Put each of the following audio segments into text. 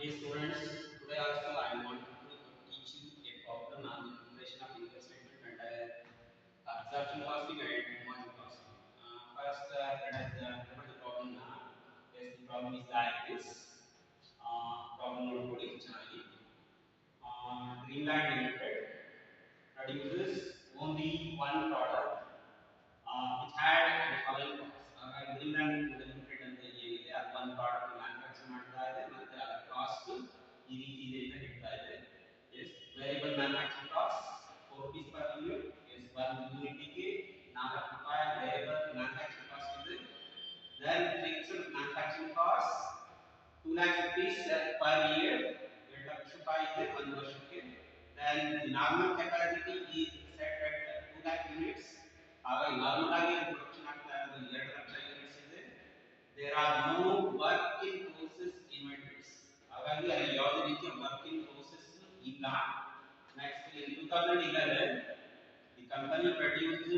Dear students, today also I want to teach you a problem on the preparation of income statement and absorption costing and margin costing. First, let us look at the problem now. Yes, the problem is like this. Problem note ಚೆನ್ನಾಗಿ. Greenland Limited produces only one product which had the following costs. Greenland Limited ಅಂತ ಏನಿದೆ ಅದು ಒಂದು product manufacture ಮಾಡ್ತಾ ಇದೆ ಮತ್ತೆ ಅದರ cost ಈ ರೀತಿ ಇದೆ ಅಂತ ಹೇಳ್ತಾ ಇದೆ. Yes variable manufacturing cost 4 rupees per unit. Yes ಒಂದು ಯೂನಿಟ್ಗೆ 4 ರೂಪಾಯಿ ವೇರಿಯಬಲ್ ಮ್ಯಾನುಫ್ಯಾಕ್ಚರಿಂಗ್ ಕಾಸ್ಟ್ ಇದೆ. Then fixed manufacturing cost 2 lakh rupees per year. 2 lakh ರೂಪಾಯಿ ಇದೆ ಒಂದು ವರ್ಷಕ್ಕೆ. Then the normal capacity is set at 2 lakh units. ಹಾಗಾಗಿ ನಾರ್ಮಲ್ ಆಗಿ ಪ್ರೊಡಕ್ಷನ್ ಆಗ್ತಾ ಇರೋದು 2 ಲಕ್ಷ ಯೂನಿಟ್ಸ್ ಇದೆ. There are no work in process inventories. ಹಾಗಾಗಿ ಅಲ್ಲಿ ಯಾವುದೇ ರೀತಿಯ ವರ್ಕ್ ಇನ್ ಪ್ರೋಸೆಸ್ ಇಲ್ಲ. Next in 2011 the company produced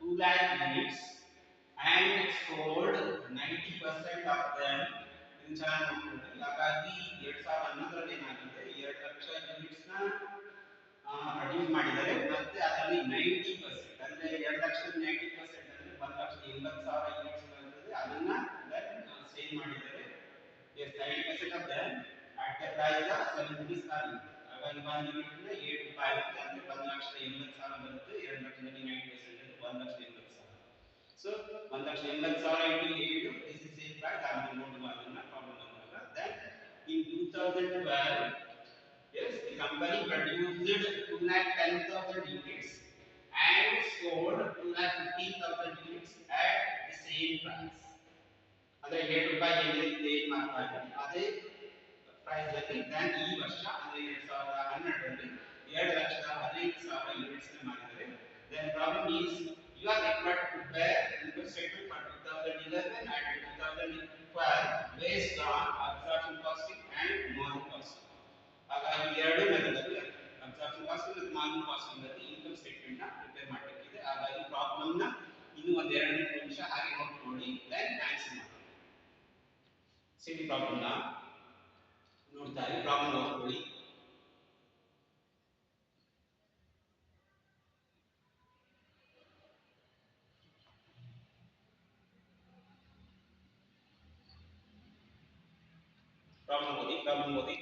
2 lakh units and sold 90% of them. in ಚೆನ್ನಾಗಿ ನೋಡ್ಕೊಳ್ಳಿ. ಹಾಗಾಗಿ 2011ರಲ್ಲಿ ಏನಾಗಿದೆ 2 ಲಕ್ಷ ಯೂನಿಟ್ಸ್ ನ ಪ್ರೊಡ್ಯೂಸ್ ಮಾಡಿದ್ದಾರೆ ಮತ್ತೆ ಅದರಲ್ಲಿ 90% ಅಂದ್ರೆ 2 ಲಕ್ಷದ 90% ಅಂದ್ರೆ 1,80,000 ಯೂನಿಟ್ಸ್ ಬರ್ತದೆ ಅದನ್ನ ಸೇಲ್ ಮಾಡಿದ್ದಾರೆ. yes 90% of them at the price of 7 rupees per unit. ಹಾಗಾಗಿ ಒಂದು ಯೂನಿಟ್ ಗೆ 7 ರೂಪಾಯಿ ಆಗುತ್ತೆ ಅಂದ್ರೆ 1,80,000 ಬರುತ್ತೆ. 2 ಲಕ್ಷದಲ್ಲಿ 90% ಅಂದ್ರೆ 1,80,000. so 1,80,000 into 7 this is same price. ಆಮೇಲೆ ನೋಡುವ ಅದನ್ನ ಪ್ರಾಬ್ಲಮ್ ಅಂದಾಗ then in 2012 yes, the company produced 2,10,000 units and sold 2,15,000 units at the same price. ಅಂದ್ರೆ 7 ರೂಪಾಯಿ ಏನಿದೆ ಮಾಡ್ತಾ ಇದ್ದಾರೆ ಅದೇ ಪ್ರೈಸ್ ಅಲ್ಲಿ then ಈ ವರ್ಷ ಅಂದ್ರೆ 2012ರಲ್ಲಿ 2,15,000 ಯೂನಿಟ್ಸ್ ನ ಮಾಡಿದ್ದಾರೆ. then problem is you are required to prepare income statement for 2011 and 2012 based on absorption costing and margin costing. ಹಾಗಾಗಿ ಎರಡು ಮೆಥಡಲ್ಲಿ ಅಬ್ಸಾರ್ಪ್ಷನ್ ಕಾಸ್ಟಿಂಗ್ ಮತ್ತು ಮಾರ್ಜಿನ್ ಕಾಸ್ಟಿಂಗ್ ಅಲ್ಲಿ ಇನ್ಕಮ್ ಸ್ಟೇಟ್ಮೆಂಟ್ ನ ಪ್ರಿಪೇರ್ ಮಾಡಬೇಕಿದೆ. ಹಾಗಾಗಿ ಪ್ರಾಬ್ಲಮ್ ನ ಇನ್ನು ಒಂದು 2 ನಿಮಿಷ ಹಾಗೆ ನೋಡ್ಕೊಳ್ಳಿ ದೆನ್ ಆನ್ಸರ್ ಮಾಡಿ. ಸಿಡಿ ಪ್ರಾಬ್ಲಮ್ ನ ನೋಡ್ತಾ ಇರಿ. ಪ್ರಾಬ್ಲಮ್ ನೋಡ್ಕೊಳ್ಳಿ. ಪ್ರಾಬ್ಲಮ್ ಓದಿ.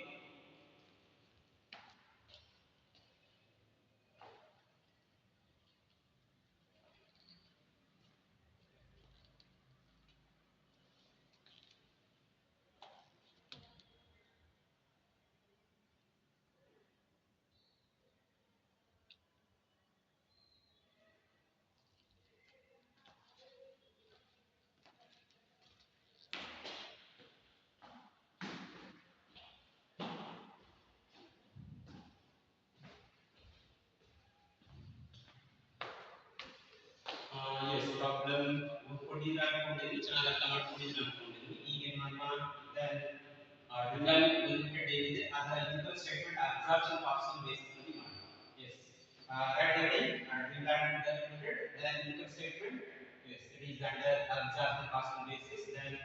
ಪ್ರಾಬ್ಲಮ್ ಓದ್ಕೊಂಡಿದ್ರೆ ಅನ್ಕೊಂಡಿದ್ದೀನಿ, ಚೆನ್ನಾಗಿ ಅರ್ಥ ಮಾಡ್ಕೊಂಡಿದ್ರೆ ಅನ್ಕೊಂಡಿದ್ದೀನಿ. ಈಗ ಏನ್ ಮಾಡೋಣ ದೆನ್ ರಿಲಯನ್ಸ್ ಲಿಮಿಟೆಡ್ ಏನಿದೆ ಅದರ income statement absorption costing basis ಅಲ್ಲಿ ಮಾಡೋಣ. Yes right heading Reliance Limited then income statement as it is under absorption costing basis. Then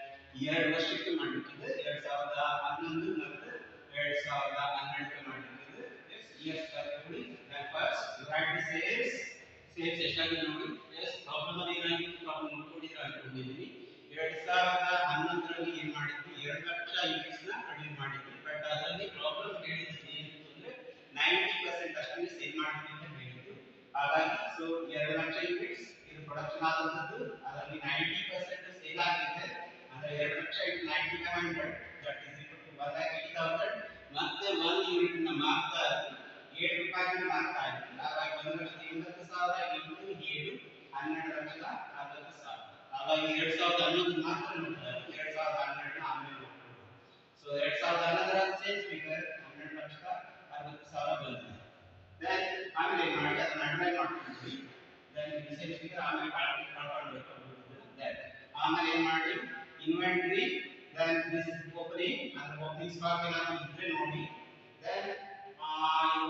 2 ವರ್ಷಕ್ಕೆ ಮಾಡಲಿಕ್ಕಿದೆ 2011 ಮತ್ತು 2012 ಮಾಡಲಿಕ್ಕಿದೆ. ಎಸ್ ಇಯರ್ಸ್ ತಗೊಳ್ಳಿ. Then first you write the sales ಎಷ್ಟಾಗಿದೆ ನೋಡಿ. ಎಸ್ ಪ್ರಾಬ್ಲಮ್ ಅಲ್ಲಿ ಏನಾಗಿತ್ತು ಪ್ರಾಬ್ಲಮ್ ನೋಡ್ಕೊಂಡಿದ್ರೆ ಅನ್ಕೊಂಡಿದ್ದೀನಿ. 2011ರಲ್ಲಿ ಏನ್ ಮಾಡಿದ್ವಿ 2 ಲಕ್ಷ ಯೂನಿಟ್ಸ್ ನ ಪ್ರೊಡ್ಯೂಸ್ ಮಾಡಿದ್ವಿ. ಬಟ್ ಅದರಲ್ಲಿ ಪ್ರಾಬ್ಲಮ್ ಹೇಳಿದ್ದು ಏನು ಅಂದ್ರೆ 90% ಅಷ್ಟೇ ಸೇಲ್ ಮಾಡಿದ್ವಿ ಅಂತ ಹೇಳಿದ್ರು. ಹಾಗಾಗಿ ಸೊ 2 ಲಕ್ಷ ಯೂನಿಟ್ಸ್ ಇದು ಪ್ರೊಡಕ್ಷನ್ ಆದಂತದ್ದು ಅದರಲ್ಲಿ 90% ಸೇಲ್ ಆಗಿದೆ. ಅಂದ್ರೆ 2 lakh into 90 by 100 that is equal to 1,80,000. ಮತ್ತೆ 1 ಯೂನಿಟ್ ನ ಮಾರ್ತಾ 7 ರೂಪಾಯಿಗೆ ಮಾರ್ತಾ ಇದ್ವಿ. ಹಾಗಾಗಿ 1,80,000 into 7 12,60,000. ಹಾಗಾಗಿ 2011 ಮಾತ್ರ ನೋಡ್ತಾರೆ 2012 ಆಮೇಲೆ ನೋಡ್ತಾರೆ. ಸೊ 2011ರ ಸೇಲ್ಸ್ ಫಿಗರ್ 12,60,000 ಬಂದಿದೆ. ದೆನ್ ಆಮೇಲೆ ಏನು ಮಾಡಿ ಅದನ್ನ ಅಂಡರ್ಲೈನ್ ಮಾಡ್ಕೊಂಡ್ವಿ. ದೆನ್ ಸೇಲ್ಸ್ ಫಿಗರ್ ಆಮೇಲೆ ಕ್ಯಾಲ್ಕುಲೇಟ್ ಮಾಡ್ಕೊಳ್ಬೇಕು. ದೆನ್ ಆಮೇಲೆ ಏನು ಮಾಡಿ inventory then this is opening ಅಂದ್ರೆ ಓಪನಿಂಗ್ ಸ್ಟಾಕ್ ಏನಾದ್ರು ಇದ್ರೆ ನೋಡಿ. Then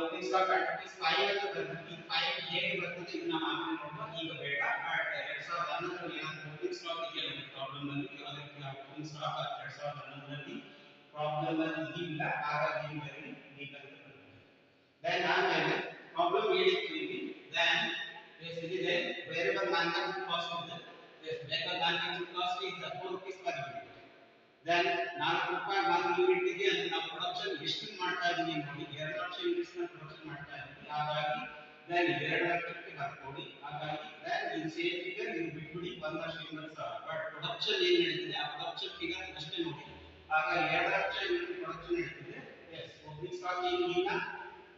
opening stock at rupees 5 ಅಂತ ಬರ್ತದೆ. 5 ಹೇಗೆ ಬರ್ತದೆ ಇದನ್ನ ಆಮೇಲೆ ನೋಡುವ, ಈಗ ಬೇಡ. ಬಟ್ 2011ರಲ್ಲಿ ಏನಾದ್ರು ಓಪನಿಂಗ್ ಸ್ಟಾಕ್ ಇದೆಯಲ್ಲ ಪ್ರಾಬ್ಲಮ್ ಅಲ್ಲಿ ಅದಕ್ಕೆ ಓಪನಿಂಗ್ ಸ್ಟಾಕ್ 2011ರಲ್ಲಿ ಪ್ರಾಬ್ಲಮ್ ಅಲ್ಲಿ ಇಲ್ಲ, ಹಾಗಾಗಿ ಬರೀ ಈಗ then ಆಮೇಲೆ ಪ್ರಾಬ್ಲಮ್ ಏನಿತ್ತು ಇಲ್ಲಿ then yes ಇಲ್ಲಿದೆ ವೇರಿಯಬಲ್ ಮ್ಯಾನುಫ್ಯಾಕ್ಚರಿಂಗ್ ಕಾಸ್ಟ್ ಇದೆ yes variable manufacturing cost is 4 rupees per unit then 4 ರೂಪಾಯಿ 1 ಯೂನಿಟ್ ಗೆ ಅಂದ್ರೆ ನಾವು ಪ್ರೊಡಕ್ಷನ್ ಎಷ್ಟು ಮಾಡ್ತಾ ಇದೀವಿ ನೋಡಿ 2 ಲಕ್ಷ ಯೂನಿಟ್ಸ್ ನ ಪ್ರೊಡಕ್ಷನ್ ಮಾಡ್ತಾ ಇದೀವಿ ಹಾಗಾಗಿ then 2 ಲಕ್ಷಕ್ಕೆ ಬರ್ಕೊಳ್ಳಿ ಹಾಗಾಗಿ then in same figure ಇದು ಬಿಟ್ಬಿಡಿ 1,80,000 ಬಟ್ ಪ್ರೊಡಕ್ಷನ್ ಏನು ನಡೀತಿದೆ ಆ ಪ್ರೊಡಕ್ಷನ್ ಫಿಗರ್ ಅಷ್ಟೇ ನೋಡಿ ಹಾಗಾಗಿ 2 ಲಕ್ಷ ಯೂನಿಟ್ ಪ್ರೊಡಕ್ಷನ್ ನಡೀತಿದೆ yes ಓಪನಿಂಗ್ ಸ್ಟಾಕ್ ಏನಿಲ್ಲ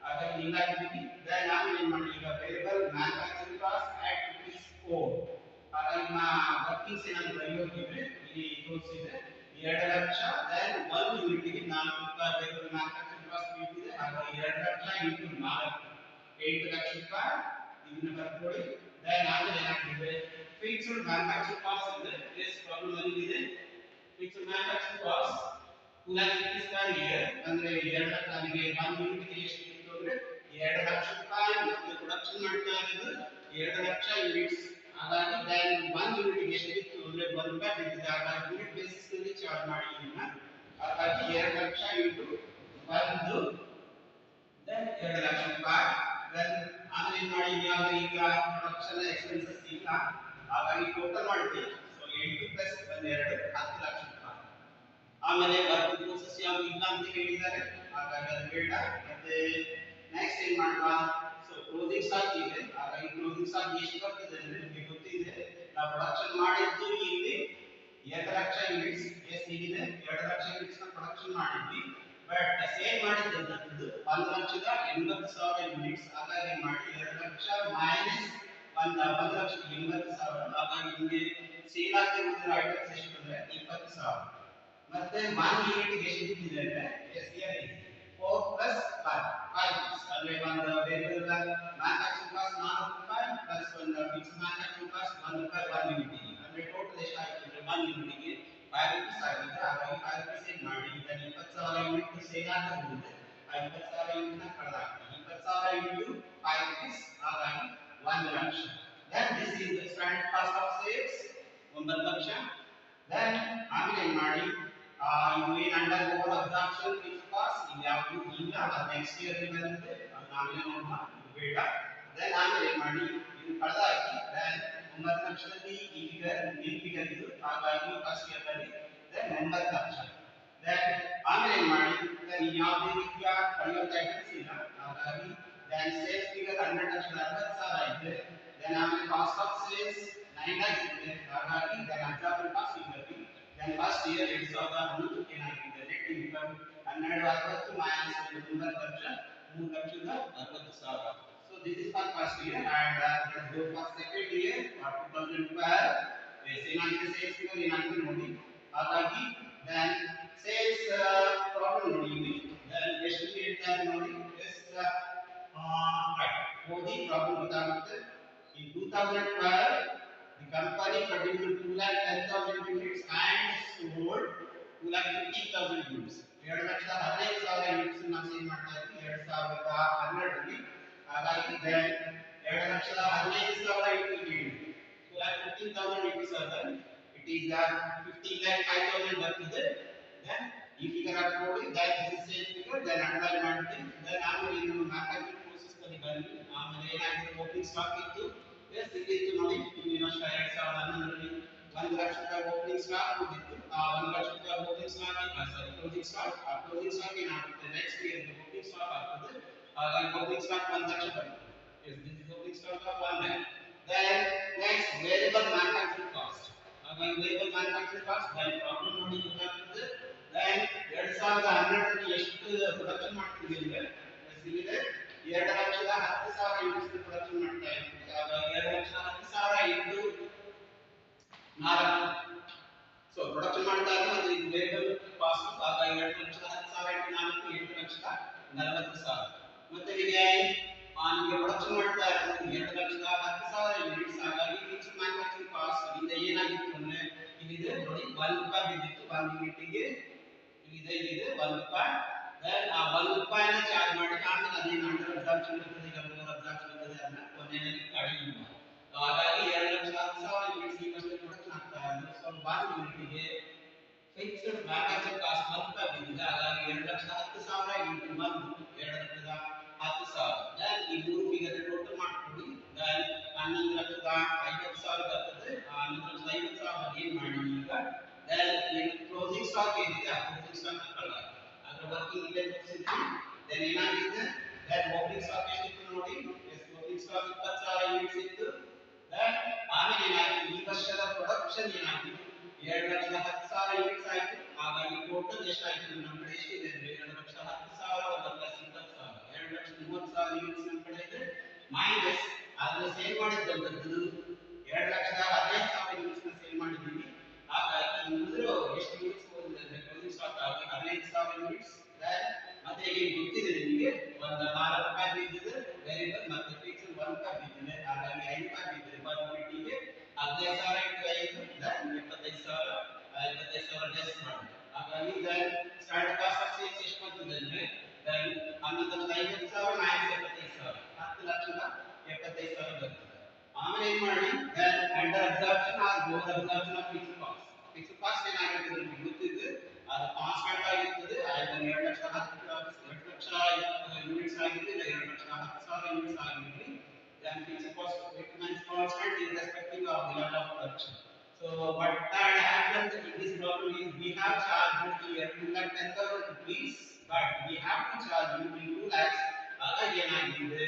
ಹಾಗಾಗಿ ಇಲ್ಲ ಹಾಕಿದ್ವಿ then ಆಮೇಲೆ ಏನು ಮಾಡಿ ಈಗ variable manufacturing cost at rupees 4 ಹಾಗಾಗಿ ನಾ ವರ್ಕಿಂಗ್ಸ್ ಏನಾದ್ರು ಬರೆಯೋದಿದ್ರೆ ಇಲ್ಲಿ ತೋರಿಸಿದೆ 2 ಲಕ್ಷ then 1 ಯೂನಿಟ್ ಗೆ 4 ರೂಪಾಯಿ ವೇರಿಯಬಲ್ ಮ್ಯಾನುಫ್ಯಾಕ್ಚರಿಂಗ್ ಕಾಸ್ಟ್ ನೀಡಿದೆ ಹಾಗಾಗಿ 2 ಲಕ್ಷ ಇಂಟು 4 8 ಲಕ್ಷ ರೂಪಾಯಿ ಇದನ್ನ ಬರ್ಕೊಳ್ಳಿ then ಆಮೇಲೆ ಏನಾಗ್ತಿದೆ ಫಿಕ್ಸ್ಡ್ ಮ್ಯಾನುಫ್ಯಾಕ್ಚರಿಂಗ್ ಕಾಸ್ಟ್ ಇದೆ ಎಸ್ ಪ್ರಾಬ್ಲಮ್ ಅಲ್ಲಿ ಇದೆ fixed manufacturing cost 2 lakhs rupees per year ಅಂದ್ರೆ 2 ಲಕ್ಷ ಅಲ್ಲಿಗೆ 1 ಯೂನಿಟ್ ಗೆ ಎಷ್ಟು ಇತ್ತು ಅಂದ್ರೆ 2 ಲಕ್ಷ ರೂಪಾಯಿ ಮತ್ತು ಪ್ರೊಡಕ್ಷನ್ ಮಾಡ್ತಾ ಇರೋದು 2 ಲಕ್ಷ ಯೂನಿಟ್ಸ್ ಹಾಗಾಗಿ then 1 ಯೂನಿಟ್ ಗೆ ಎಷ್ಟು ಇತ್ತು ಅಂದ್ರೆ 1 ರೂಪಾಯಿ ಬಿದ್ದಿದೆ ಹಾಗಾಗಿ ಯೂನಿಟ್ ಬೇಸಿಸ್ ನಲ್ಲಿ ಚಾರ್ಜ್ ಮಾಡಿ ಇದನ್ನ ಹಾಗಾಗಿ 2 ಲಕ್ಷ ಇಂಟು 1 then 2 ಲಕ್ಷ ರೂಪಾಯಿ then ಆಮೇಲೆ ಏನು ಮಾಡಿ ಯಾವುದು ಈಗ ಪ್ರೊಡಕ್ಷನ್ ಎಕ್ಸ್ಪೆನ್ಸಸ್ ಇಲ್ಲ ಹಾಗಾಗಿ ಟೋಟಲ್ ಮಾಡಿದ್ವಿ ಸೊ 8 ಪ್ಲಸ್ 12 10 ಲಕ್ಷ ರೂಪಾಯಿ ಆಮೇಲೆ ವರ್ಕ್ ಪ್ರೋಸೆಸ್ ಯಾವುದು ಇಲ್ಲ ಅಂತ ಹೇಳಿದ್ದಾರೆ ಹಾಗಾಗಿ ಅದು ಬೇಡ ಮತ್ತೆ ನೆಕ್ಸ್ಟ್ ಏನು ಮಾಡುವ ಸೊ ಕ್ಲೋಸಿಂಗ್ ಸ್ಟಾಕ್ ಇದೆ ಹಾಗಾಗಿ ಕ್ಲೋಸಿಂಗ್ ಸ್ಟಾಕ್ ಎಷ್ಟು ಬರ್ತದೆ ಅಂದ್ರೆ ನಿಮಗೆ ಗೊತ್ತಿದೆ ನಾವು ಪ್ರೊಡಕ್ಷನ್ ಮಾಡಿದ್ದು ಇಲ್ಲಿ 2 ಲಕ್ಷ ಯೂನಿಟ್ಸ್ ಎಸ್ ಇದೆ 2 ಲಕ್ಷ ಯೂನಿಟ್ಸ್ ನ ಪ್ರೊಡಕ್ಷನ್ ಮಾಡಿದ್ವಿ ಬಟ್ ಸೇಲ್ ಮಾಡಿದ್ದು 1,80,000 ಯೂನಿಟ್ಸ್ ಹಾಗಾಗಿ ಮಾಡಿ 2 ಲಕ್ಷ ಮೈನಸ್ 1,80,000 ಹಾಗಾಗಿ ನಿಮಗೆ ಸೇಲ್ ಆಗಿರುವ ಐಟಮ್ಸ್ ಎಷ್ಟು ಅಂದ್ರೆ 20,000 ಮತ್ತೆ 1 ಯೂನಿಟ್ ಗೆ ಎಷ್ಟು ಬಿದ್ದಿದೆ ಅಂದ್ರೆ ಎಸ್ ಇಯರ್ 4 ಪ್ಲಸ್ 5 ಅಂದ್ರೆ ಒಂದು ವೇರಿಯಬಲ್ ಮ್ಯಾನುಫ್ಯಾಕ್ಚರಿಂಗ್ ಕಾಸ್ಟ್ 4 ರೂಪಾಯಿ ಪ್ಲಸ್ ಒಂದು ಫಿಕ್ಸ್ಡ್ ಮ್ಯಾನುಫ್ಯಾಕ್ಚರಿಂಗ್ ಕಾಸ್ಟ್ 1 ರೂಪಾಯಿ 1 ಯೂನಿಟ್ ಗೆ ಅಂದ್ರೆ ಟೋಟಲ್ ಎಷ್ಟು ಆಯ್ತು ಅಂದ್ರೆ 1 ಯೂನಿಟ್ ಗೆ 5 ರೂಪಾಯಿ ಆಗಿದೆ ಹಾಗಾಗಿ 5 ರೂಪಾಯಿ ಸೇಲ್ ಮಾಡಿ ಈಗ 20,000 ಯೂನಿಟ್ ಸೇಲ್ ಆಗಿರುತ್ತೆ ಆ 20,000 ಯೂನಿಟ್ ನ ಕಳೆದಾಕ್ತೀವಿ 20,000 ಇಂಟು 5 ರೂಪಾಯಿ ಹಾಗಾಗಿ 1 lakh then this is the standard cost of sales 9 lakh then ಆಮೇಲೆ ಏನು ಮಾಡಿ you will undergo absorption fixed cost ಇಲ್ಲಿ ಯಾವುದು ಇಲ್ಲ ಅದು ನೆಕ್ಸ್ಟ್ ಇಯರ್ ಬರುತ್ತೆ ಅದು ಆಮೇಲೆ ನೋಡೋಣ ಬೇಡ then ಆಮೇಲೆ ಏನು ಮಾಡಿ ಇದು ಕಳೆದಾಕಿ then 9 ಲಕ್ಷದಲ್ಲಿ ಈ ಫಿಗರ್ ಇದು ಹಾಗಾಗಿ ಫಸ್ಟ್ ಇಯರ್ ಅಲ್ಲಿ then 9 ಲಕ್ಷ then ಆಮೇಲೆ ಏನು ಮಾಡಿ then ಯಾವುದೇ ರೀತಿಯ ಕಳೆಯುವಂತ ಐಟಮ್ಸ್ ಇಲ್ಲ ಹಾಗಾಗಿ then ಸೇಲ್ಸ್ ಫಿಗರ್ 12 ಲಕ್ಷದ 60,000 ಇದೆ then ಆಮೇಲೆ ಕಾಸ್ಟ್ ಆಫ್ ಸೇಲ್ಸ್ 9 lakhs ಇದೆ ಹಾಗಾಗಿ then absorption cost figure then first year 2011 ಏನಾಗಿದೆ ನೆಟ್ ಇನ್ಕಮ್ 1260 ಮೈನಸ್ 9 ಲಕ್ಷ 3 ಲಕ್ಷದ 60,000 so this is for first year and let's go for second year for 2012 ಏನಾಗಿದೆ sales figure ಏನಾಗಿದೆ ನೋಡಿ ಹಾಗಾಗಿ then ಸೇಲ್ಸ್ ಪ್ರಾಬ್ಲಮ್ ನೋಡಿ ಇಲ್ಲಿ then ಎಷ್ಟು ಹೇಳ್ತಾರೆ ನೋಡಿ ಎಸ್ right ಓದಿ ಪ್ರಾಬ್ಲಮ್ ಗೊತ್ತಾಗುತ್ತೆ in 2012 the company produced 2,10,000 units and sold 2,50,000 units. 2,15,000 units ನಾವು ಸೇಲ್ ಮಾಡ್ತಾ ಇದ್ವಿ 2012 ರಲ್ಲಿ ಹಾಗಾಗಿ then 2,15,000 units 2,15,000 units are it is 15,05,000 ಬರ್ತದೆ then ಈ ಫಿಗರ್ ಹಾಕೊಳ್ಳಿ then this is sales figure then underline ಮಾಡ್ತೀನಿ then ಆಮೇಲೆ ಇನ್ನು ಮ್ಯಾನುಫ್ಯಾಕ್ಚರಿಂಗ್ ಪ್ರೋಸೆಸ್ ಅಲ್ಲಿ ಬನ್ನಿ ಆಮೇಲೆ ಏನಾಗಿದೆ ಓಪನಿಂಗ್ ಸ್ಟಾಕ್ ಇತ್ತು ಎಸ್ ಇಲ್ಲಿತ್ತು ನೋಡಿ ಇಲ್ಲಿ ನಷ್ಟ 2011ರಲ್ಲಿ 1 ಲಕ್ಷ ರೂಪಾಯಿ ಓಪನಿಂಗ್ ಸ್ಟಾಕ್ ಇತ್ತು ಆ 1 ಲಕ್ಷ ರೂಪಾಯಿ opening stock sorry closing stock ಆ ಕ್ಲೋಸಿಂಗ್ ಸ್ಟಾಕ್ ಏನಾಗುತ್ತೆ ನೆಕ್ಸ್ಟ್ ಇಯರ್ ಓಪನಿಂಗ್ ಸ್ಟಾಕ್ ಆಗ್ತದೆ ಹಾಗಾಗಿ ಓಪನಿಂಗ್ ಸ್ಟಾಕ್ 1 ಲಕ್ಷ ಬರುತ್ತೆ yes this is opening stock of 1 lakh then next variable manufacturing cost ಹಾಗಾಗಿ variable manufacturing cost then problem ನೋಡಿ ಗೊತ್ತಾಗ್ತದೆ then 2012ರಲ್ಲಿ ಎಷ್ಟು production ಮಾಡ್ತಿದ್ವಿ ಅಂದ್ರೆ ಎಸ್ ಇಲ್ಲಿದೆ 2,10,000 ಯೂನಿಟ್ಸ್ ಪ್ರೊಡಕ್ಷನ್ ಮಾಡ್ತಾ ಇದ್ವಿ ಹಾಗಾಗಿ 2,10,000 ಇಂಟು 4 ಸೊ ಪ್ರೊಡಕ್ಷನ್ ಮಾಡ್ತಾ ಇದ್ವಿ ಮತ್ತೆ ಇದು ವೇರಿಯಬಲ್ ಕಾಸ್ಟ್ ಹಾಗಾಗಿ 2,10,000 ಇಂಟು 4 8,40,000 ಮತ್ತೆ ಹೀಗೆ ನಿಮಗೆ ಪ್ರೊಡಕ್ಷನ್ ಮಾಡ್ತಾ ಇರೋದು 2,10,000 ಯೂನಿಟ್ಸ್ ಹಾಗಾಗಿ ಫಿಕ್ಸ್ಡ್ ಮ್ಯಾನುಫ್ಯಾಕ್ಚರಿಂಗ್ ಕಾಸ್ಟ್ ಇಲ್ಲಿಂದ ಏನಾಗಿತ್ತು ಅಂದ್ರೆ ಇಲ್ಲಿದೆ ನೋಡಿ 1 ರೂಪಾಯಿ ಬಿದ್ದಿತ್ತು 1 ಯೂನಿಟ್ಗೆ ಇಲ್ಲಿದೆ 1 ರೂಪಾಯಿ then ಆ 1 ರೂಪಾಯಿನ ಚಾರ್ಜ್ ಮಾಡಿ ಆಮೇಲೆ ಅದೇನು ಅಂಡರ್ ಅಬ್ಸಾರ್ಪ್ಷನ್ ಇರ್ತದೆ ಈಗ ಓವರ್ ಅಬ್ಸಾರ್ಪ್ಷನ್ ಇರ್ತದೆ ಅದನ್ನ ಕೊನೆಯಲ್ಲಿ ಕಡಿಮೆ ಹಾಗಾಗಿ 2,10,000 ಯೂನಿಟ್ಸ್ ಈಗಷ್ಟೇ ಪ್ರೊಡಕ್ಷನ್ ಆಗ್ತಾ ಇದೆ ಸೊ 1 ಯೂನಿಟ್ಗೆ ಫಿಕ್ಸ್ಡ್ ಮ್ಯಾನುಫ್ಯಾಕ್ಚರ್ ಕಾಸ್ಟ್ 1 ರೂಪಾಯಿ ಬಿದ್ದಿದೆ ಹಾಗಾಗಿ 2,10,000 ಇಂಟು 1 2,10,000 ದೆನ್ ಈ ಮೂರು ಫಿಗರ್ ಟೋಟಲ್ ಮಾಡ್ಕೊಳ್ಳಿ ದೆನ್ 11,50,000 ಬರ್ತದೆ 11,50,000 ಏನ್ ಮಾಡಿ ಈಗ ದೆನ್ ಈ ಕ್ಲೋಸಿಂಗ್ ಸ್ಟಾಕ್ ಏನಿದೆ ಆ ಕ್ಲೋಸಿಂಗ್ ಸ್ಟಾಕ್ ಹಾಕೊಳ್ಳಿ ಅದರ ವರ್ಕಿಂಗ್ ಇಲ್ಲೇ ತೋರಿಸಿದ್ವಿ ದೆನ್ ಏನಾಗಿದೆ ದೆನ್ ಓಪನಿಂಗ್ ಸ್ಟಾಕ್ ಎಷ್ಟಿತ್ತು ನೋಡಿ ಕ್ಲೋಸಿಂಗ್ ಸ್ಟಾಕ್ 20,000 ಯೂನಿಟ್ಸ್ ಇತ್ತು ದೆನ್ ಆಮೇಲೆ ಏನಾಯ್ತು ಈ ವರ್ಷದ ಪ್ರೊಡಕ್ಷನ್ ಏನಾಯ್ತು 2,10,000 ಯೂನಿಟ್ಸ್ ಆಯ್ತು ಹಾಗಾಗಿ ಟೋಟಲ್ ಎಷ್ಟಾಯ್ತು ನಮ್ಮ ಕಡೆ ಎಷ್ಟಿದೆ ಅಂದ್ರೆ 2,10,000 ಪ್ಲಸ್ 20,000 2,30,000 ಯೂನಿಟ್ಸ್ ನಮ್ಮ ಕಡೆ ಇದೆ ಮೈನಸ್ ಅದನ್ನ ಸೇಲ್ ಮಾಡಿದಂತದ್ದು 2,15,000 ಯೂನಿಟ್ಸ್ ನ ಸೇಲ್ ಮಾಡಿದ್ದೀವಿ ಹಾಗಾಗಿ ಉಳಿದಿರೋ ಎಷ್ಟು ಯೂನಿಟ್ಸ್ ಹೋಗಿದೆ ಅಂದ್ರೆ ಕ್ಲೋಸಿಂಗ್ ಸ್ಟಾಕ್ ಆಗಿ 15,000 ಯೂನಿಟ್ಸ್ ಮತ್ತೆ ಈಗ ಗೊತ್ತಿದೆ ನಿಮಗೆ ಒಂದು 4 ರೂಪಾಯಿ ಬಿದ್ದಿದೆ ವೇರಿಯಬಲ್ ಮತ್ತೆ ಫಿಕ್ಸ್ 1 ರೂಪಾಯಿ ಬಿದ್ದಿದೆ ಹಾಗಾಗಿ 5 ರೂಪಾಯಿ ಬಿದ್ದಿದೆ ಪರ್ ಯೂನಿಟ್ಗೆ 15,000 ಇಂಟು 5 25,000 25,000 ಲೆಸ್ ಮಾಡಿ ಹಾಗಾಗಿ ಸ್ಟ್ಯಾಂಡರ್ಡ್ ಕಾಸ್ಟ್ ಆಫ್ ಸೇಲ್ಸ್ ಎಷ್ಟು ಬರ್ತದೆ ಅಂದ್ರೆ 11,50,000 ಮೈನಸ್ 75,000 10,75,000 ಬರ್ತದೆ ಆಮೇಲೆ ಏನು ಮಾಡಿ under absorption or over absorption of fixed cost ಏನಾಗಿರ್ತದೆ ನಿಮಗೆ ಗೊತ್ತಿದೆ ಅದು ಕಾನ್ಸ್ಟೆಂಟ್ ಆಗಿರ್ತದೆ ಆಯ್ತು 2,10,000 ಯೂನಿಟ್ಸ್ ಆಗಿರಲಿ 2,10,000 ಯೂನಿಟ್ಸ್ ಆಗಿರಲಿ then fixed cost remains constant irrespective of the level of production. So what that happened in this problem is we have charged here 2,10,000 rupees, but we have to charge you 2 lakhs. ಹಾಗಾಗಿ ಏನಾಗಿದೆ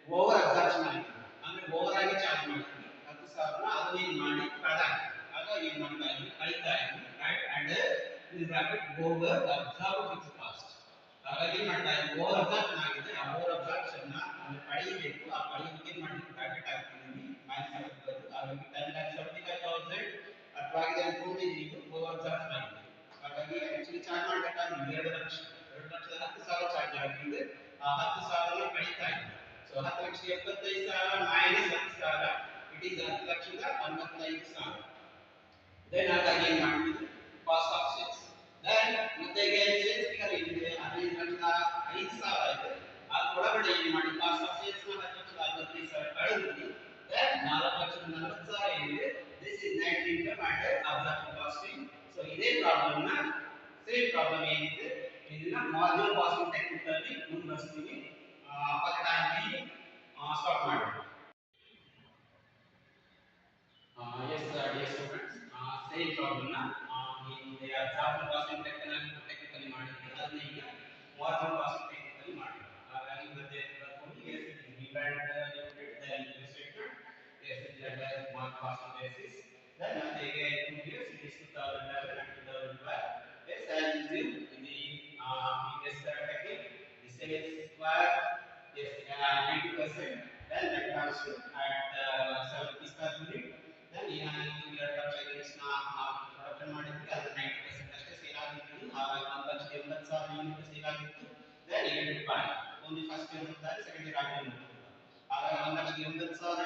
over absorption ಆಗಿದೆ ಅಂದ್ರೆ over ಆಗಿ charge ಮಾಡ್ತೀವಿ 10,000 ಅದನ್ನ ಮಾಡಿ ಕಳೆದ ಆಗ ಏನು ಮಾಡ್ತಾ ಇದ್ವಿ ಕಳೀತಾ ಇದ್ವಿ right and this bracket over absorb fixed cost ಹಾಗಾಗಿ ಏನು ಮಾಡ್ತಾ ಇದ್ವಿ ಓವರ್ ಅಬ್ಸಾರ್ಪ್ಷನ್ ಆಗಿದೆ ಆ ಓವರ್ ಅಬ್ಸಾರ್ಪ್ಷನ್ ನ ಅಂದ್ರೆ ಕಳೆಯಬೇಕು ಆ ಕಳೆಯೋದಕ್ಕೆ ಏನು ಮಾಡಿ ಬ್ರಾಕೆಟ್ ಹಾಕ್ತೀವಿ ಮೈನಸ್ ಆಗಿರೋದು ಹಾಗಾಗಿ 10,75,000 ಅರ್ಥವಾಗಿದೆ ಅನ್ಕೊಂಡಿದ್ದೀವಿ ಇದು ಓವರ್ ಅಬ್ಸಾರ್ಪ್ಷನ್ ಆಗಿದೆ ಹಾಗಾಗಿ ಆಕ್ಚುಲಿ ಚಾರ್ಜ್ ಮಾಡಬೇಕಾದ್ರೆ 2,10,000 ಚಾರ್ಜ್ ಆಗಿದೆ ಆ 10,000 ಕಳೀತಾ ಇದೆ so 10,75,000 minus 10,000 it is 10,55,000 then ಹಾಗಾಗಿ ಏನು ಮಾಡ್ತೀವಿ ಕಾಸ್ಟ್ ಆಫ್ ಸೇಲ್ಸ್ then ಮತ್ತೆ ಸೇಲ್ಸ್ ಫಿಗರ್ ಏನಿದೆ 15,05,000 ಇದೆ ಅದರೊಳಗಡೆ ಏನು ಮಾಡಿ ಕಾಸ್ಟ್ ಆಫ್ ಸೇಲ್ಸ್ ನ 10,65,000 ಕಳೆದ್ಬಿಡಿ then 4,40,000 ಏನಿದೆ this is net income and absorption costing so ಇದೇ ಪ್ರಾಬ್ಲಮ್ ನ ಸೇಮ್ ಪ್ರಾಬ್ಲಮ್ ಏನಿದೆ ಇದನ್ನ ಮಾರ್ಜಿನಲ್ ಕಾಸ್ಟಿಂಗ್ ಟೆಕ್ನಿಕ್ ಅಲ್ಲಿ ಮುಂದುವರಿಸ್ತೀವಿ ಫಾರ್ ಟೈಮ್ ಬೀಯಿಂಗ್ ಸ್ಟಾಪ್ ಮಾಡೋಣ yes dear students same problem na in absorption costing technically ಮಾಡಿದ್ವಿ ಅದನ್ನ ಈಗ marginal costing technically ಮಾಡಿ ಹಾಗಾಗಿ ಮತ್ತೆ ಬರ್ಕೊಂಡು yes it is given unit then statement yes it is as marginal costing basis then ಮತ್ತೆ ಈಗ 2 years it is 2011 and 2012 yes as usual in the previous technique the sales square yes 90% then that comes to at 7 rupees per unit then ಏನಾಗಿತ್ತು 2,00,000 units ನ production ಮಾಡಿದ್ವಿ ಅದು 90% ಅಷ್ಟೇ sale ಆಗಿತ್ತು ಹಾಗಾಗಿ 1,80,000 unit sale ಆಗಿತ್ತು then 7 ರೂಪಾಯಿ ಓನ್ಲಿ ಫಸ್ಟ್ ಇಯರ್ ಅಂತಾರೆ ಸೆಕೆಂಡ್ ಇಯರ್ ಆಗಿ ಹಾಗಾಗಿ 1,80,000 ಇಂಟು 7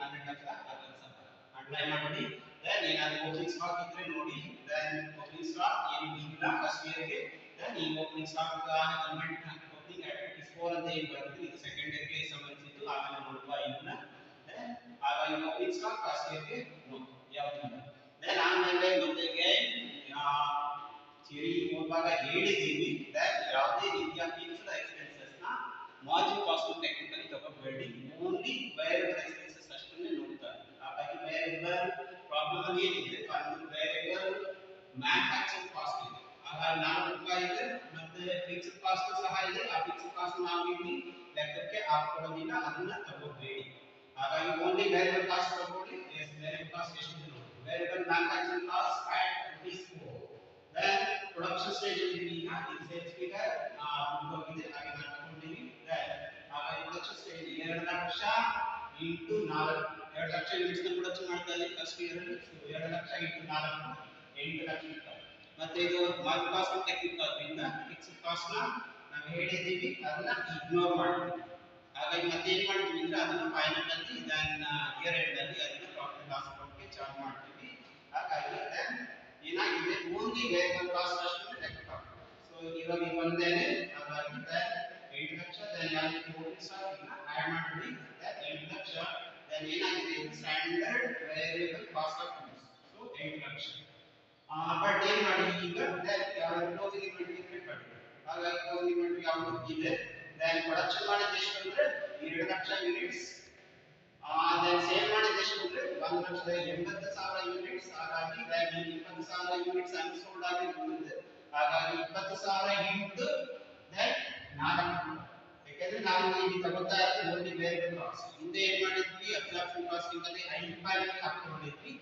12,60,000 ಅಂಡರ್ಲೈನ್ ಮಾಡಿ then ಏನಾದ್ರು ಓಪನಿಂಗ್ ಸ್ಟಾಕ್ ಇದ್ರೆ ನೋಡಿ then ಓಪನಿಂಗ್ ಸ್ಟಾಕ್ ಏನು ಇಲ್ಲ ಫಸ್ಟ್ ಇಯರ್ ಗೆ then ಈ opening stock amount opening activities 4 ಅಂತ ಏನು ಬರುತ್ತೆ ಇದು ಸೆಕೆಂಡ್ ಇಯರ್ ಗೆ ಸಂಬಂಧಿಸಿದ್ದು ಆಮೇಲೆ ನೋಡುವ ಇಲ್ಲ ಹಾಗಾಗಿ ಓಪನಿಂಗ್ ಸ್ಟಾಕ್ ಫಸ್ಟ್ ಇಯರ್ ಗೆ ಯಾವುದು then ಆಮೇಲೆ ಮೊದಲಿಗೆ ಥಿಯರಿ ಓದುವಾಗ ಹೇಳಿದ್ದೀವಿ that ಯಾವುದೇ ರೀತಿಯ ಫಿಕ್ಸ್ಡ್ ಎಕ್ಸ್ಪೆನ್ಸಸ್ ನ ಮಾರ್ಜಿನ್ ಕಾಸ್ಟಿಂಗ್ ಟೆಕ್ನಿಕಲಿ ತಗೋಬೇಡಿ ಓನ್ಲಿ ವೇರಿಯಬಲ್ ಎಕ್ಸ್ಪೆನ್ಸಸ್ ಅಷ್ಟನ್ನೇ ನೋಡ್ತಾರೆ ಹಾಗಾಗಿ ವೇರಿಯಬಲ್ ಪ್ರಾಬ್ಲಮ್ ಅಲ್ಲಿ ಏನಿದೆ ಒಂದು ವೇರಿಯಬಲ್ ಮ್ಯಾನುಫ್ಯಾಕ್ಚರಿಂಗ್ ಕಾಸ್ಟ್ ಇದೆ ಹಾಗಾಗಿ 4 ರೂಪಾಯಿ ಇದೆ ಮತ್ತೆ ಫಿಕ್ಸ್ಡ್ ಕಾಸ್ಟ್ ಸಹ ಇದೆ ಆ ಫಿಕ್ಸ್ಡ್ ಕಾಸ್ಟ್ ನಾವು ಇಲ್ಲಿ ಲೆಕ್ಕಕ್ಕೆ ಹಾಕೊಳ್ಳೋದಿಲ್ಲ ಅದನ್ನ ತಗೋಬೇಡಿ ಹಾಗಾಗಿ ಓನ್ಲಿ ವೇರಿಯಬಲ್ ಕಾಸ್ಟ್ ತಗೊಳ್ಳಿ ಎಸ್ ವೇರಿಯಬಲ್ ಕಾಸ್ಟ್ ಎಷ್ಟಿದೆ ನೋಡಿ variable manufacturing cost at rupees 4 then production stage ಅಲ್ಲಿ ಈಗ ಈ ಸೇಲ್ಸ್ ಫಿಗರ್ ಹೋಗಿದೆ ಹಾಗೆ ನಾನು ತಗೊಂಡಿನಿ then ಹಾಗಾಗಿ ಪ್ರೊಡಕ್ಷನ್ ಸ್ಟೇಜ್ 2,00,000 ಇಂಟು 4 2,00,000 ಯೂನಿಟ್ಸ್ ನ ಪ್ರೊಡಕ್ಷನ್ ಮಾಡ್ತಾ ಇದ್ದೀವಿ ಫಸ್ಟ್ ಇಯರ್ ಅಲ್ಲಿ 2,00,000 ಇಂಟು 4 8,00,000 ಇರ್ತವೆ ಮತ್ತೆ ಇದು ಮಾರ್ಜಿನಲ್ ಕಾಸ್ಟ್ ಟೆಕ್ನಿಕ್ ಆದ್ದರಿಂದ ಫಿಕ್ಸ್ಡ್ ಕಾಸ್ಟ್ ನ ನಾವು ಹೇಳಿದ್ದೀವಿ ಅದನ್ನ ಇಗ್ನೋರ್ ಮಾಡ್ತೀವಿ ಹಾಗಾಗಿ ಮತ್ತೆ ಏನು ಮಾಡ್ತೀವಿ ಅಂದ್ರೆ ಅದನ್ನ ಫೈನಲ್ ಅಲ್ಲಿ ದೆನ್ ಇಯರ್ ಎಂಡ್ ಅಲ್ಲಿ ಅದನ್ನ ಪ್ರಾಫಿಟ್ ಲಾಸ್ ಅಕೌಂಟ್ ಗೆ ಚಾರ್ಜ್ ಮಾಡ್ತೀವಿ ಹಾಗಾಗಿ ದೆನ್ ಏನಾಗಿದೆ ಓನ್ಲಿ ವೇರಿಯಬಲ್ ಕಾಸ್ಟ್ ಅಷ್ಟು ಲೆಕ್ಕ ಸೊ ಇವಾಗ ಇದು ಒಂದೇನೆ ಹಾಗಾಗಿ ದೆನ್ 8,00,000 ದೆನ್ ಯಾಕೆ ಓಪನಿಂಗ್ ಸ್ಟಾಕ್ ನ ಆಡ್ ಮಾಡ್ಬಿಡಿ ದೆನ್ 8,00,000 ದೆನ್ ಏನಾಗಿದೆ standard variable cost of goods so 8,00,000 but ಏನ್ ಮಾಡಿ ಈಗ ಯಾವ ಕ್ಲೋಸಿಂಗ್ ಇನ್ವೆಂಟರಿ ಕ್ರಿಯೇಟ್ ಮಾಡಿ. ಹಾಗಾಗಿ ಕ್ಲೋಸಿಂಗ್ ಇನ್ವೆಂಟರಿ ಯಾವುದು ಇದೆ. ದೆನ್ ಪ್ರೊಡಕ್ಷನ್ ಮಾಡಿದ ಎಷ್ಟು ಅಂದ್ರೆ 2 ಲಕ್ಷ ಯೂನಿಟ್ಸ್. ದೆನ್ ಸೇಲ್ ಮಾಡಿದ ಎಷ್ಟು ಅಂದ್ರೆ 1,80,000 ಯೂನಿಟ್ಸ್. ಹಾಗಾಗಿ ದೆನ್ 20,000 ಯೂನಿಟ್ಸ್ ಅನ್ಸೋಲ್ಡ್ ಆಗಿರುತ್ತದೆ. ಹಾಗಾಗಿ 20,000 ಇಂಟು ದೆನ್ 4. ಯಾಕಂದ್ರೆ ನಾವು ಇಲ್ಲಿ ತಗೋತಾ ಇರೋದು ಓನ್ಲಿ ವೇರಿಯಬಲ್ ಕಾಸ್ಟ್. ಹಿಂದೆ ಏನ್ ಮಾಡಿದ್ವಿ ಅಬ್ಸಾರ್ಪ್ಷನ್ ಕಾಸ್ಟಿಂಗ್ ಅಲ್ಲಿ 5 ರೂಪಾಯಿ ಹಾಕೊಂಡಿದ್ವಿ.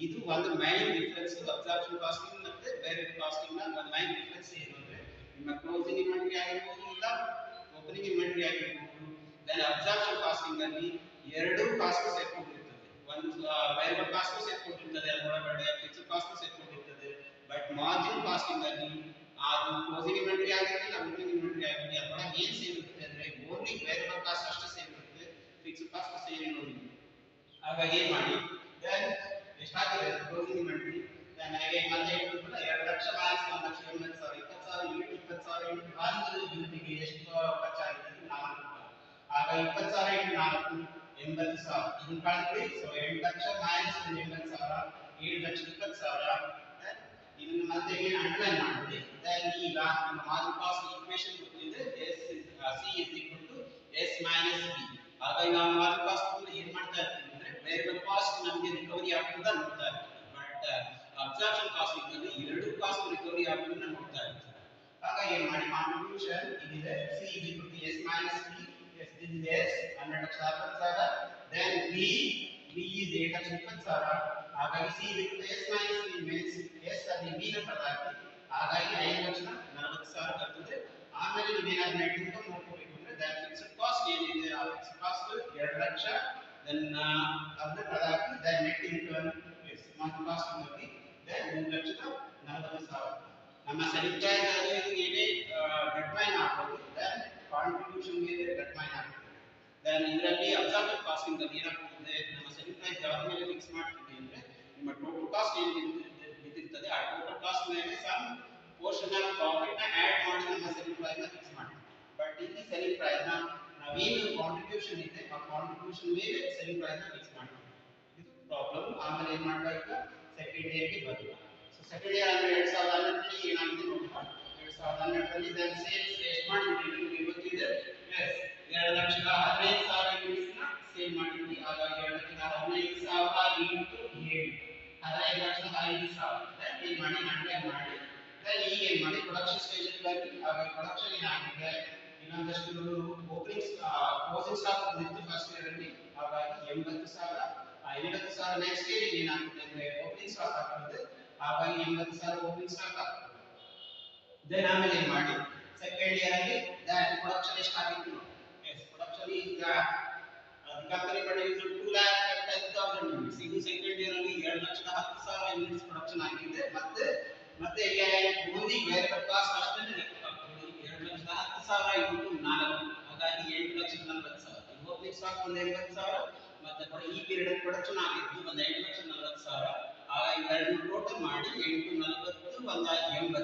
ಇದು ಒಂದು ಮೈನ್ ಡಿಫರೆನ್ಸ್ ಅಬ್ಸಾರ್ಪ್ಷನ್ ಕಾಸ್ಟಿಂಗ್ ಮತ್ತೆ ವೇರಿಯಬಲ್ ಕಾಸ್ಟಿಂಗ್ ನ ಒಂದು ಮೈನ್ ಡಿಫರೆನ್ಸ್ ಏನು ಅಂದ್ರೆ ನಿಮ್ಮ ಕ್ಲೋಸಿಂಗ್ ಇನ್ವೆಂಟರಿ ಆಗಿರಬಹುದು ಇಲ್ಲ ಓಪನಿಂಗ್ ಇನ್ವೆಂಟರಿ ಆಗಿರಬಹುದು. ದೆನ್ ಅಬ್ಸಾರ್ಪ್ಷನ್ ಕಾಸ್ಟಿಂಗ್ ಅಲ್ಲಿ ಎರಡು ಕಾಸ್ಟ್ ಸೇರ್ಕೊಂಡಿರ್ತದೆ. ಒಂದು ವೇರಿಯಬಲ್ ಕಾಸ್ಟ್ ಸೇರ್ಕೊಂಡಿರ್ತದೆ, ಅದರೊಳಗಡೆ ಫಿಕ್ಸ್ಡ್ ಕಾಸ್ಟ್ ಸೇರ್ಕೊಂಡಿರ್ತದೆ. ಬಟ್ ಮಾರ್ಜಿನ್ ಕಾಸ್ಟಿಂಗ್ ಅಲ್ಲಿ ಅದು ಕ್ಲೋಸಿಂಗ್ ಇನ್ವೆಂಟರಿ ಆಗಿರಲಿ ಓಪನಿಂಗ್ ಇನ್ವೆಂಟರಿ ಆಗಿರಲಿ ಅದರೊಳಗೆ ಏನು ಸೇರಿರುತ್ತೆ ಅಂದ್ರೆ ಓನ್ಲಿ ವೇರಿಯಬಲ್ ಕಾಸ್ಟ್ ಅಷ್ಟೇ ಸೇರಿರುತ್ತೆ, ಫಿಕ್ಸ್ಡ್ ಕಾಸ್ಟ್ ಸೇರಿರೋದಿಲ್ಲ. ಹಾಗಾಗಿ ಏನ್ ಮಾಡಿ ದೆನ್ ಎಷ್ಟಾಗಿದೆ ಕ್ಲೋಸಿಂಗ್ ಇನ್ವೆಂಟರಿ. ದೆನ್ ಅಗೇನ್ ಮತ್ತೆ ಹೇಳ್ತಿದ್ರಲ್ಲ 2 ಲಕ್ಷ ಮೈನಸ್ 1,80,000 20,000 ಯೂನಿಟ್ 20,000 ಯೂನಿಟ್ ಒಂದು ಯೂನಿಟ್ಗೆ ಎಷ್ಟು ಖರ್ಚಾಗಿದೆ 4 ರೂಪಾಯಿ. ಆಗ 20,000 ಇಂಟು 4 80,000 ಇದನ್ನ ಕಳೆದ್ರಿ. So 8 lakh minus 80,000 7 lakh 20,000. ಇದನ್ನ ಮತ್ತೆ ಏನು ಅಂಡರ್ಲೈನ್ ಮಾಡಿದ್ರಿ. ದೆನ್ ಈಗ ನಮ್ಮ ಮಾರ್ಜಿನ್ ಕಾಸ್ಟ್ ಈಕ್ವೇಷನ್ ಗೊತ್ತಿದೆ C is equal to S minus B. ಹಾಗಾಗಿ ನಾವು ಮಾರ್ಜಿನ್ ಕಾಸ್ಟ್ ಏನು ಮಾಡ್ತಾ ಇರ್ತೀವಿ ಅಂದ್ರೆ ವೇರಿಯಬಲ್ ಕಾಸ್ಟ್ ನಮಗೆ ರಿಕವರಿ ಆಗ್ತದ ನೋಡ್ತಾ ಇರ್ತೀವಿ. ಬಟ್ ಅಬ್ಸಾರ್ಪ್ಷನ್ ಕಾಸ್ಟಿಂಗ್ ಅಲ್ಲಿ ಎರಡು ಕಾಸ್ಟ್ ರಿಕವರಿ ಆಗೋದನ್ನ ನೋಡ್ತಾ ಇರ್ತೀವಿ. ಹಾಗಾಗಿ ಏನು ಮಾಡಿ ಕಾಂಟ್ರಿಬ್ಯೂಷನ್ ಇದಿದೆ C is equal to S minus B. Yes this is S 12 lakh 60,000. Then B is 8 lakh 20,000. ಹಾಗಾಗಿ C is equal to S minus B means S ಅಲ್ಲಿ ಬಿ ನ ಬದಲಾಗಿ ಹಾಗಾಗಿ 5 ಲಕ್ಷ 40,000 ಬರ್ತದೆ. ಆಮೇಲೆ ನೀವೇನಾದ್ರೂ ನೆಟ್ ಇನ್ಕಮ್ ನೋಡ್ಕೋಬೇಕು ಅಂದ್ರೆ ದಟ್ ಫಿಕ್ಸ್ಡ್ ಕಾಸ್ಟ್ ಏನಿದೆ ಆ ಫಿಕ್ಸ್ಡ್ ಕಾಸ್ಟ್ 2 ಲಕ್ಷ. ದೆನ್ ಅದನ್ನ ಬದಲಾಗಿ then net income is margin cost ಅಲ್ಲಿ ದೆನ್ 3,40,000. ನಮ್ಮ ಸೆಲ್ಲಿಂಗ್ ಪ್ರೈಸ್ ಅದು ಇದು ಏನೇ ಡೆಡ್ಲೈನ್ ಆಗ್ಬೋದು. ದೆನ್ ಕಾಂಟ್ರಿಬ್ಯೂಷನ್ ಮೇಲೆ ಡೆಡ್ಲೈನ್ ಆಗ್ತದೆ. ದೆನ್ ಇದರಲ್ಲಿ ಅಬ್ಸಾರ್ಪ್ಷನ್ ಕಾಸ್ಟಿಂಗ್ ಅಲ್ಲಿ ಏನಾಗ್ತದೆ ನಮ್ಮ ಸೆಲ್ಲಿಂಗ್ ಪ್ರೈಸ್ ಯಾವಾಗ ಮೇಲೆ ಫಿಕ್ಸ್ ಮಾಡ್ತೀವಿ ಅಂದ್ರೆ ನಿಮ್ಮ ಟೋಟಲ್ ಕಾಸ್ಟ್ ಏನು ಬಿದ್ದಿರ್ತದೆ ಆ ಟೋಟಲ್ ಕಾಸ್ಟ್ ಮೇಲೆ ಸಮ್ ಪೋರ್ಷನ್ ಆಫ್ ಪ್ರಾಫಿಟ್ ನ ಆಡ್ ಮಾಡಿ ನಮ್ಮ ಸೆಲ್ಲಿಂಗ್ ಪ್ರೈಸ್ ನ ಫಿಕ್ಸ್ ಮಾಡ್ತೀವಿ. ಬಟ್ ಇಲ್ಲಿ ಸೆಲ್ಲಿಂಗ್ ಪ್ರೈಸ್ ನ ನಾವೇನು ಕಾಂಟ್ರಿಬ್ಯೂಷನ್ ಇದೆ ಆ ಕಾಂಟ್ರಿಬ್ಯೂಷನ್ ಮೇಲೆ ಸೆಲ್ಲಿಂಗ್ ಪ್ರೈಸ್ ನ ಫಿಕ್ಸ್ ಮಾಡ್ತೀವಿ. ಇದು ಪ್ರಾಬ್ಲಮ್. ಆಮೇಲೆ ಏನು ಮಾಡಬೇಕು ಸೆಕೆಂಡ್ ಇಯರ್ಗೆ ಬರಲ್ಲ. ಸೊ ಸೆಕೆಂಡ್ ಇಯರ್ ಅಂದ್ರೆ 2012 ಏನಾಗಿದೆ ನೋಡೋಣ. 2012 ದೆನ್ ಸೇಲ್ಸ್ ಎಷ್ಟು ಮಾಡಿದ್ವಿ ನಿಮಗೆ ಗೊತ್ತಿದೆ. ಎಸ್ 2,15,000 ಯೂನಿಟ್ಸ್ ನ ಸೇಲ್ ಮಾಡಿದ್ವಿ. ಹಾಗಾಗಿ 2,15,000 ಇಂಟು 7 15,05,000. ದೆನ್ ಏನು ಮಾಡಿ ಅಂಡರ್ಲೈನ್ ಮಾಡಿ ದೆನ್ ಈಗ ಏನು ಮಾಡಿ ಪ್ರೊಡಕ್ಷನ್ ಸ್ಟೇಜ್ ಬನ್ನಿ. ಹಾಗಾಗಿ ಪ್ರೊಡಕ್ಷನ್ ಏನಾಗಿದೆ ಇನ್ನೊಂದಷ್ಟು ಓಪನಿಂಗ್ ಕ್ಲೋಸಿಂಗ್ ಸ್ಟಾಕ್ ಬಂದಿತ್ತು ಫಸ್ಟ್ ಇಯರ್ ಅಲ್ಲಿ. ಹಾಗಾಗಿ 80,000 80,000 ನೆಕ್ಸ್ಟ್ ಇಯರ್ ಏನಾಗುತ್ತೆ ಅಂದ್ರೆ ಓಪನಿಂಗ್ ಸ್ಟಾಕ್ ಆಗ್ತದೆ. ಹಾಗಾಗಿ 80,000 ಓಪನಿಂಗ್ ಸ್ಟಾಕ್ ಆಗ್ತದೆ. ದೆನ್ ಆಮೇಲೆ ಏನು ಮಾಡಿ ಸೆಕೆಂಡ್ ಇಯರ್ ಅಲ್ಲಿ ದಟ್ ಪ್ರೊಡಕ್ಷನ್ ಎಷ್ಟಾಗಿತ್ತು. ಎಸ್ ಪ್ರೊಡಕ್ಷನ್ ಈಗ ಕಂಪನಿ ಪ್ರೊಡ್ಯೂಸ್ 2,10,000 ಯೂನಿಟ್ಸ್. ಇದು ಸೆಕೆಂಡ್ ಇಯರ್ ಅಲ್ಲಿ 2,10,000 ಯೂನಿಟ್ಸ್ ಪ್ರೊಡಕ್ಷನ್ ಆಗಿದೆ. ಮತ್ತೆ ಓನ್ಲಿ ವೇರಿಯಬಲ್ ಕಾಸ್ಟ್ ಅಷ್ಟೇ ಲೆಕ್ಕ ಹಾಕೊಳ್ಳಿ. 2,10,000 ಇಂಟು 4 ಹಾಗಾಗಿ 8,40,000. ಓಪನಿಂಗ್ ಸ್ಟಾಕ್ ಒಂದು 80,000 ಮತ್ತೆ ಈ ಪೀರಿಯಡ್ ಪ್ರೊಡಕ್ಷನ್ ಆಗಿದ್ದು ಒಂದು 8,40,000. ಹಾಗಾಗಿ ಎರಡು ಟೋಟಲ್ ಮಾಡಿ 8,40 ಒಂದು 80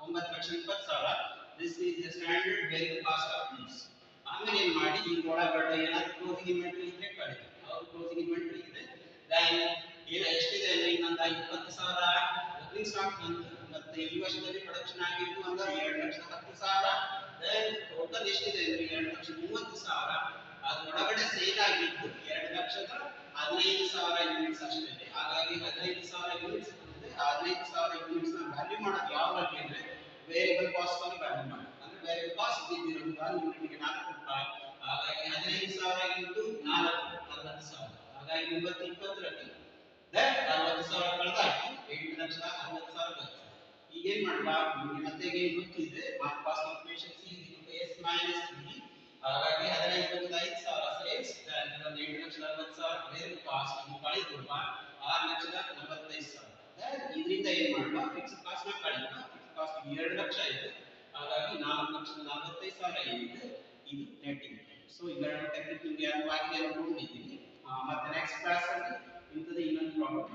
9,20,000. This is the standard variable cost of goods. ಆಮೇಲೆ ಏನು ಮಾಡಿ ಈ ಒಳಗಡೆ ಏನಾದ್ರು ಕ್ಲೋಸಿಂಗ್ ಇನ್ವೆಂಟರಿ ಇದ್ರೆ ಕಳಿಸಿ. ಅವ್ರ ಕ್ಲೋಸಿಂಗ್ ಇನ್ವೆಂಟರಿ ಇದೆ. ದೆನ್ ಏನು ಎಷ್ಟಿದೆ ಅಂದ್ರೆ ಇನ್ನೊಂದು 20,000 ಓಪನಿಂಗ್ ಸ್ಟಾಕ್ ಬಂತು. ಮತ್ತೆ ಈ ವರ್ಷದಲ್ಲಿ ಪ್ರೊಡಕ್ಷನ್ ಆಗಿದ್ದು ಒಂದು 2,10,000. ದೆನ್ ಟೋಟಲ್ ಎಷ್ಟಿದೆ ಅಂದ್ರೆ 2,30,000. ಅದರೊಳಗಡೆ ಸೇಲ್ ಆಗಿದ್ದು 2,15,000 ಯೂನಿಟ್ಸ್ ಅಷ್ಟೇ. ಹಾಗಾಗಿ 15,000 ಯೂನಿಟ್ಸ್ ಬಂದಿದೆ. 15,000 ಯೂನಿಟ್ಸ್ ನ ವ್ಯಾಲ್ಯೂ ಮಾಡೋದು ಯಾವಾಗ ಅಂದ್ರೆ ವೇರಿಯಬಲ್ ಕಾಸ್ಟ್ ಅಲ್ಲಿ ವ್ಯಾಲ್ಯೂ ಮಾಡಿ. ಅಂದ್ರೆ ವೇರಿಯಬಲ್ ಕಾಸ್ಟ್ ಇದ್ದಿರೋದು ಒಂದು ಯೂನಿಟ್ಗೆ 4 ರೂಪಾಯಿ. ಹಾಗಾಗಿ 15,000 ಇಂಟು 4 60,000. ಹಾಗಾಗಿ 920 ರಲ್ಲಿ ದೆನ್ 60,000 ಕಳೆದಾಕಿ 8,60,000 ಬರ್ತದೆ. ಈಗ ಏನು ಮಾಡಲ್ಲ ನಿಮಗೆ ಮತ್ತೆ ಏನು ಗೊತ್ತಿದೆ margin cost equation C S minus B. ಹಾಗಾಗಿ 15,500 ಸೇಲ್ಸ್ ದೆನ್ 8,40,000 ವೇರಿಯಬಲ್ ಕಾಸ್ಟ್ ಅನ್ನು ಕಳೆದುಕೊಂಡ 6,45,000. ದೆನ್ ಇದರಿಂದ ಏನು ಮಾಡಲ್ಲ ಫಿಕ್ಸ್ಡ್ ಕಾಸ್ಟ್ ನ ಕಳೆಯುವ. ಫಿಕ್ಸ್ಡ್ ಕಾಸ್ಟ್ 2 ಲಕ್ಷ ಇದೆ. ಹಾಗಾಗಿ 4,45,000 ಏನಿದೆ ಇದು ನೆಟ್ ಇನ್ಕಮ್. ಸೊ ಇವೆರಡು ಟೆಕ್ನಿಕ್ ನಿಮಗೆ ಅರ್ಥವಾಗಿದೆ ಅಂತ ನೋಡಿದ್ದೀನಿ. ಮತ್ತೆ ನೆಕ್ಸ್ಟ್ ಕ್ಲಾಸ್ ಅಲ್ಲಿ ಇಂಥದ್ದು ಇನ್ನೊಂದು ಪ್ರಾಬ್ಲಮ್